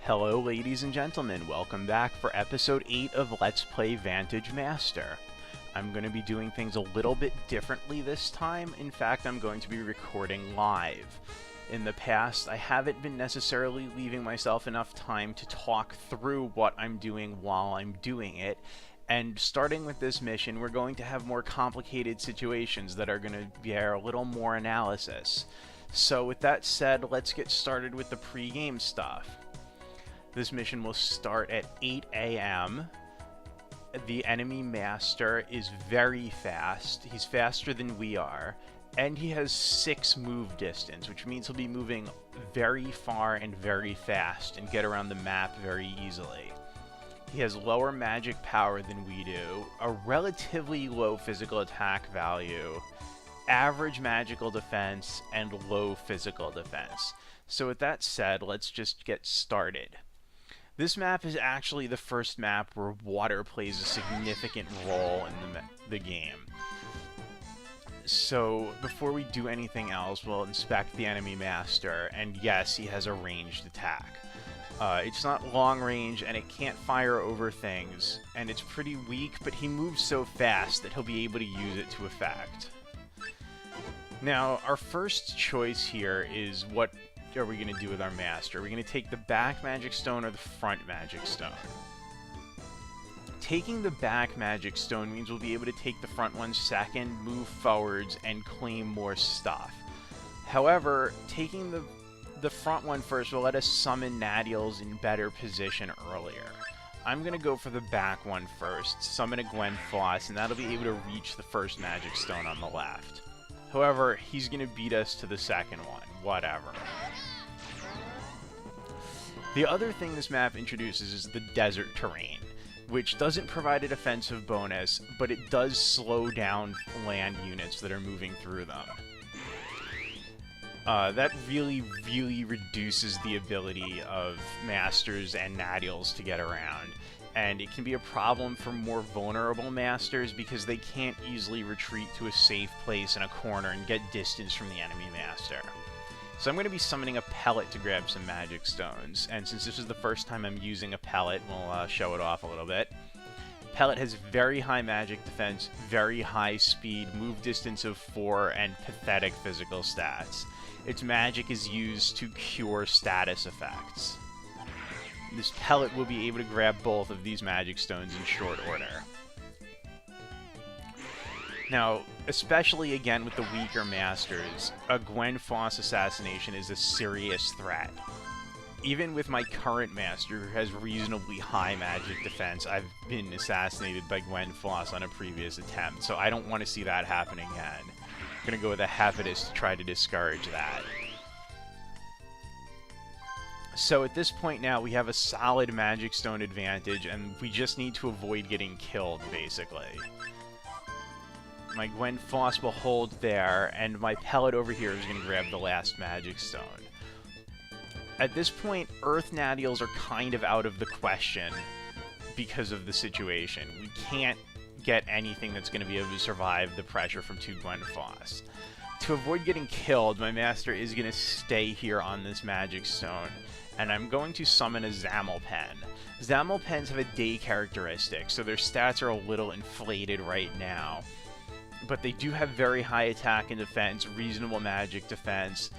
Hello ladies and gentlemen, welcome back for episode 8 of Let's Play Vantage Master. I'm going to be doing things a little bit differently this time. In fact, I'm going to be recording live. In the past, I haven't been necessarily leaving myself enough time to talk through what I'm doing while I'm doing it. And starting with this mission, we're going to have more complicated situations that are going to bear a little more analysis. So with that said, let's get started with the pre-game stuff. This mission will start at 8 a.m. The enemy master is very fast. He's faster than we are. And he has 6 move distance, which means he'll be moving very far and very fast and get around the map very easily. He has lower magic power than we do, a relatively low physical attack value, average magical defense, and low physical defense. So with that said, let's just get started. This map is actually the first map where water plays a significant role in the game. So before we do anything else, we'll inspect the enemy master, and yes, he has a ranged attack. It's not long range, and it can't fire over things, and it's pretty weak, but he moves so fast that he'll be able to use it to effect. Now, our first choice here is what are we going to do with our master? Are we going to take the back magic stone or the front magic stone? Taking the back magic stone means we'll be able to take the front one second, move forwards, and claim more stuff. However, taking the front one first will let us summon Nadials in better position earlier. I'm going to go for the back one first, summon a Gwenfoss, and that'll be able to reach the first magic stone on the left. However, he's going to beat us to the second one. Whatever. The other thing this map introduces is the desert terrain, which doesn't provide a defensive bonus, but it does slow down land units that are moving through them. That really reduces the ability of masters and Nadials to get around, and it can be a problem for more vulnerable masters because they can't easily retreat to a safe place in a corner and get distance from the enemy master. So I'm going to be summoning a pellet to grab some magic stones, and since this is the first time I'm using a pellet, we'll show it off a little bit. Pellet has very high magic defense, very high speed, move distance of 4, and pathetic physical stats. Its magic is used to cure status effects. This pellet will be able to grab both of these magic stones in short order. Now, especially again with the weaker masters, a Gwenfoss assassination is a serious threat. Even with my current master, who has reasonably high magic defense, I've been assassinated by Gwenfoss on a previous attempt, so I don't want to see that happen again. I'm going to go with a Hephaestus to try to discourage that. So at this point now, we have a solid magic stone advantage, and we just need to avoid getting killed, basically. My Gwenfoss will hold there, and my pellet over here is going to grab the last magic stone. At this point, Earth Nadials are kind of out of the question because of the situation. We can't get anything that's going to be able to survive the pressure from 2 Gwenfoss. To avoid getting killed, my master is going to stay here on this magic stone, and I'm going to summon a Zamalpen. Zamalpens have a day characteristic, so their stats are a little inflated right now. But they do have very high attack and defense, reasonable magic defense,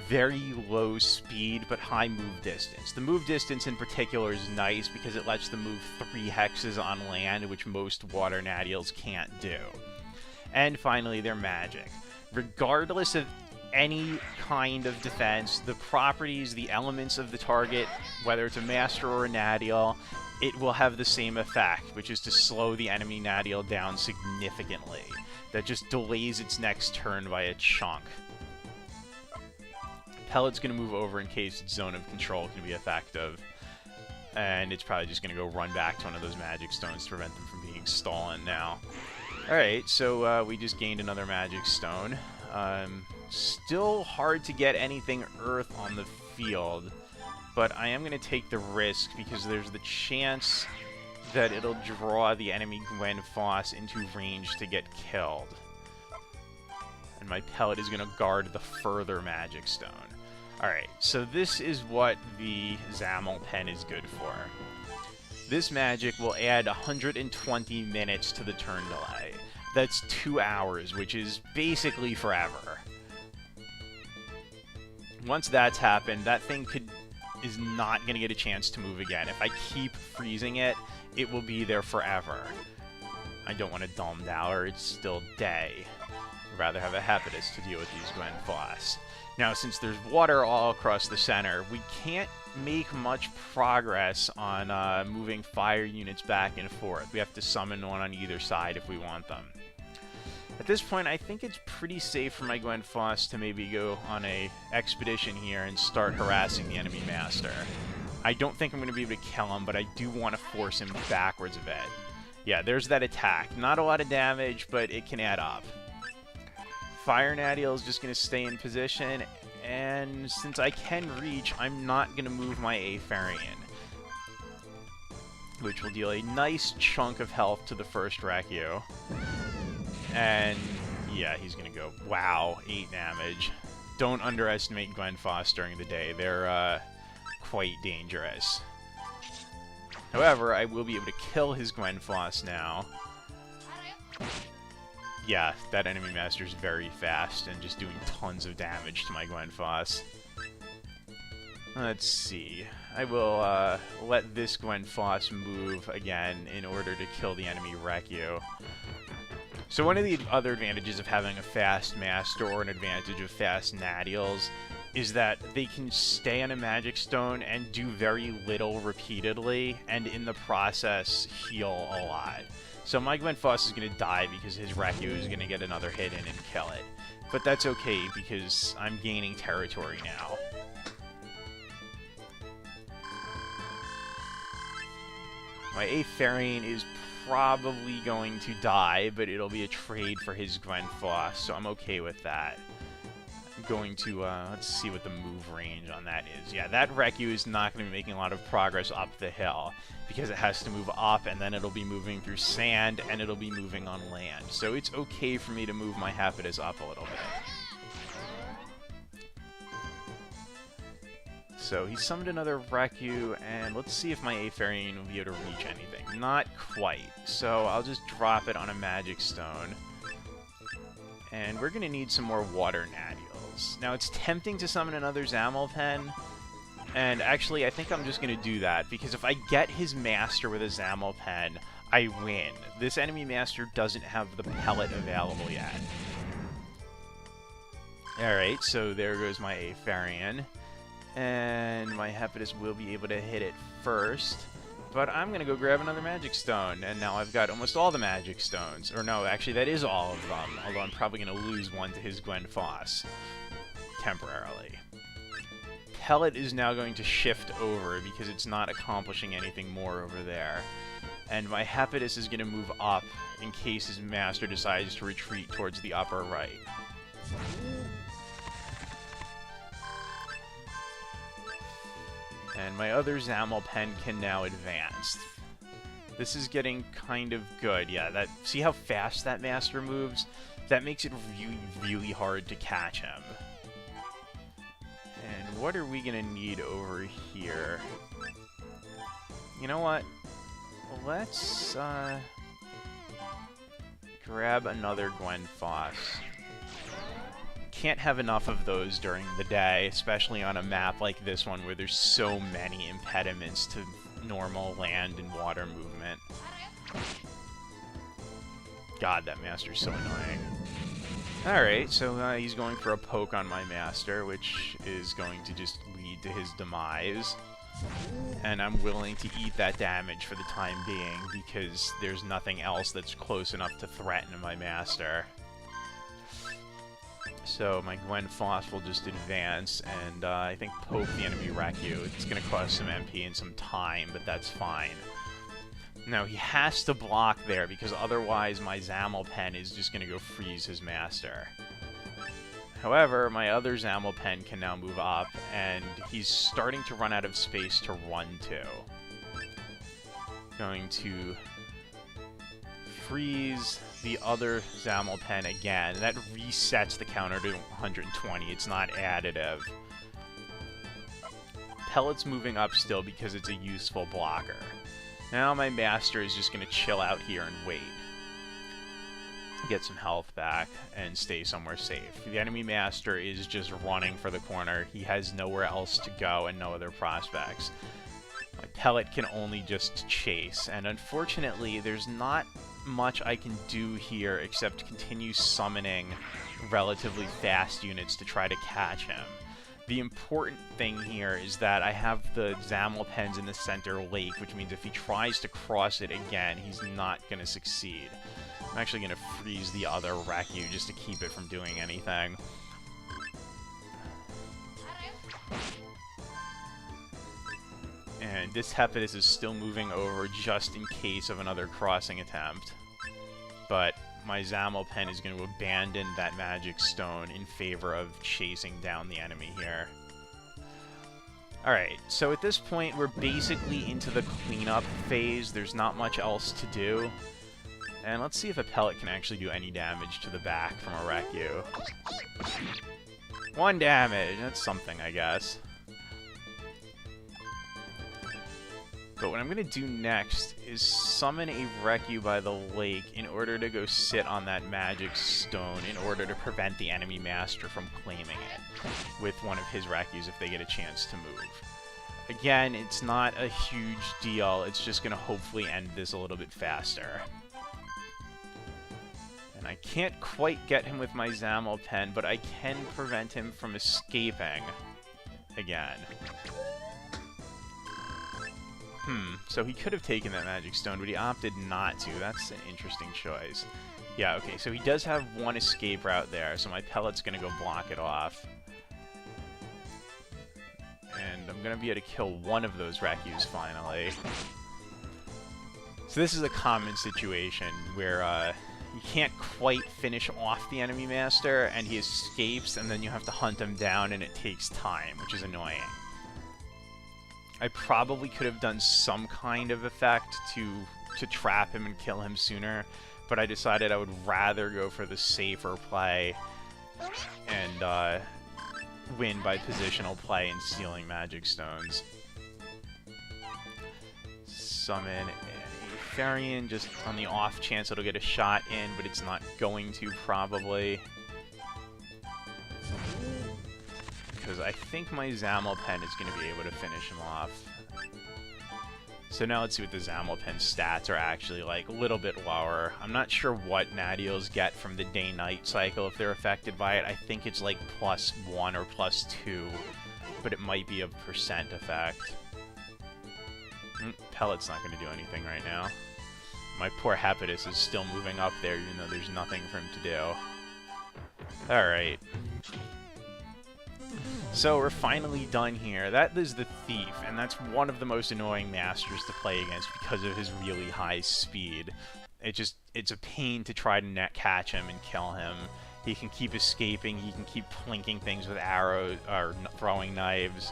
very low speed, but high move distance. The move distance in particular is nice because it lets them move 3 hexes on land, which most water Nadials can't do. And finally, their magic. Regardless of any kind of defense, the properties, the elements of the target, whether it's a master or a Nadial, it will have the same effect, which is to slow the enemy Nadial down significantly. That just delays its next turn by a chunk. Pellet's going to move over in case its zone of control can be effective. And it's probably just going to go run back to one of those magic stones to prevent them from being stolen now. Alright, so we just gained another magic stone. Still hard to get anything Earth on the field, but I am going to take the risk because there's the chance that it'll draw the enemy Gwenfoss into range to get killed. And my pellet is going to guard the further magic stone. Alright, so this is what the Zamel pen is good for. This magic will add 120 minutes to the turn delay. That's 2 hours, which is basically forever. Once that's happened, that thing is not going to get a chance to move again. If I keep freezing it, it will be there forever. I don't want a Dom Dower, it's still day. I'd rather have a Habitus to deal with these Gwen Foss. Now, since there's water all across the center, we can't make much progress on moving fire units back and forth. We have to summon one on either side if we want them. At this point, I think it's pretty safe for my Gwen Foss to maybe go on a expedition here and start harassing the enemy master. I don't think I'm going to be able to kill him, but I do want to force him backwards a bit. Yeah, there's that attack. Not a lot of damage, but it can add up. Fire Nadiel is just going to stay in position, and since I can reach, I'm not going to move my Aetherian, which will deal a nice chunk of health to the first Recu. And yeah, he's going to go, wow, 8 damage. Don't underestimate Gwen Foss during the day. They're quite dangerous. However, I will be able to kill his Gwen Foss now. Yeah, that enemy master is very fast and just doing tons of damage to my Gwen Foss. Let's see. I will let this Gwen Foss move again in order to kill the enemy Recu. So one of the other advantages of having a fast master, or an advantage of fast Nadiels, is that they can stay on a Magic Stone and do very little repeatedly, and in the process heal a lot. So my Gwen Foss is going to die because his Recu is going to get another hit in and kill it. But that's okay, because I'm gaining territory now. My Aetherian is probably going to die, but it'll be a trade for his Gwen Foss, so I'm okay with that. I'm going to, let's see what the move range on that is. Yeah, that Recu is not going to be making a lot of progress up the hill, because it has to move up, and then it'll be moving through sand, and it'll be moving on land. So it's okay for me to move my Habitus up a little bit. So he summoned another Recu, and let's see if my Aetherian will be able to reach anything. Not quite. So I'll just drop it on a Magic Stone. And we're going to need some more Water Nadiels. Now, it's tempting to summon another Zamel Pen, and actually, I think I'm just going to do that, because if I get his Master with a Zamel Pen, I win. This enemy Master doesn't have the pellet available yet. Alright, so there goes my Aetherian. And my Habitus will be able to hit it first. But I'm going to go grab another Magic Stone, and now I've got almost all the Magic Stones. Or no, actually that is all of them, although I'm probably going to lose one to his Gwen Foss. Temporarily. Pellet is now going to shift over, because it's not accomplishing anything more over there. And my Habitus is going to move up, in case his Master decides to retreat towards the upper right. And my other Zamel Pen can now advance. This is getting kind of good. Yeah, see how fast that Master moves? That makes it really, really hard to catch him. And what are we going to need over here? You know what? Let's grab another Gwen Foss. Can't have enough of those during the day, especially on a map like this one where there's so many impediments to normal land and water movement. God, that Master's so annoying. Alright, so he's going for a poke on my Master, which is going to just lead to his demise. And I'm willing to eat that damage for the time being, because there's nothing else that's close enough to threaten my Master. So my Gwen Foss will just advance, and I think poke the enemy Recu. It's going to cost some MP and some time, but that's fine. Now, he has to block there, because otherwise my Zamel Pen is just going to go freeze his Master. However, my other Zamel Pen can now move up, and he's starting to run out of space to run to. Going to freeze the other Zamel Pen again. That resets the counter to 120. It's not additive. Pellet's moving up still because it's a useful blocker. Now my Master is just going to chill out here and wait. Get some health back and stay somewhere safe. The enemy Master is just running for the corner. He has nowhere else to go and no other prospects. My Pellet can only just chase, and unfortunately there's not much I can do here except continue summoning relatively fast units to try to catch him. The important thing here is that I have the Zamalpens in the center lake, which means if he tries to cross it again, he's not going to succeed. I'm actually going to freeze the other Recu just to keep it from doing anything. And this Hephaestus is still moving over just in case of another crossing attempt. But my Zamalpen is going to abandon that magic stone in favor of chasing down the enemy here. Alright, so at this point we're basically into the cleanup phase. There's not much else to do. And let's see if a Pellet can actually do any damage to the back from a Recu. 1 damage, that's something, I guess. But what I'm going to do next is summon a Recu by the lake in order to go sit on that magic stone in order to prevent the enemy Master from claiming it with one of his Recus if they get a chance to move. Again, it's not a huge deal, it's just going to hopefully end this a little bit faster. And I can't quite get him with my Zamalpen, but I can prevent him from escaping again. So he could have taken that magic stone, but he opted not to. That's an interesting choice. Yeah, okay, so he does have 1 escape route there, so my Pellet's gonna go block it off. And I'm gonna be able to kill 1 of those Recus finally. So this is a common situation where you can't quite finish off the enemy Master, and he escapes, and then you have to hunt him down, and it takes time, which is annoying. I probably could have done some kind of effect to trap him and kill him sooner, but I decided I would rather go for the safer play and win by positional play and stealing magic stones. Summon a Therian just on the off chance it'll get a shot in, but it's not going to probably. Because I think my Zamalpen is going to be able to finish him off. So now let's see what the Zamalpen stats are actually like. A little bit lower. I'm not sure what Nadiels get from the day-night cycle if they're affected by it. I think it's like +1 or +2, but it might be a % effect. Pellet's not going to do anything right now. My poor Hephaestus is still moving up there even though there's nothing for him to do. Alright. So we're finally done here. That is the Thief, and that's one of the most annoying Masters to play against because of his really high speed. It's a pain to try to catch him and kill him. He can keep escaping, he can keep plinking things with arrows, or throwing knives.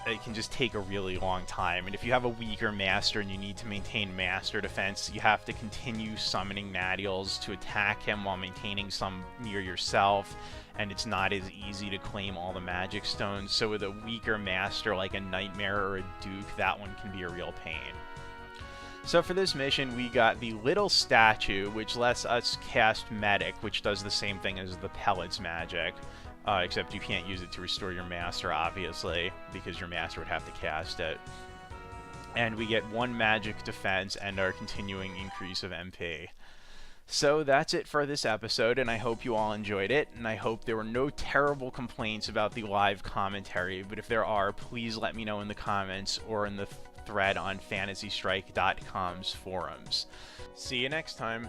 It can just take a really long time, and if you have a weaker Master and you need to maintain Master defense, you have to continue summoning Nadiels to attack him while maintaining some near yourself, and it's not as easy to claim all the magic stones. So with a weaker Master like a Nightmare or a Duke, that one can be a real pain. So for this mission, we got the little statue, which lets us cast Medic, which does the same thing as the Pellet's magic. Except you can't use it to restore your Master, obviously, because your Master would have to cast it. And we get 1 magic defense and our continuing increase of MP. So that's it for this episode, and I hope you all enjoyed it, and I hope there were no terrible complaints about the live commentary, but if there are, please let me know in the comments or in the thread on FantasyStrike.com's forums. See you next time.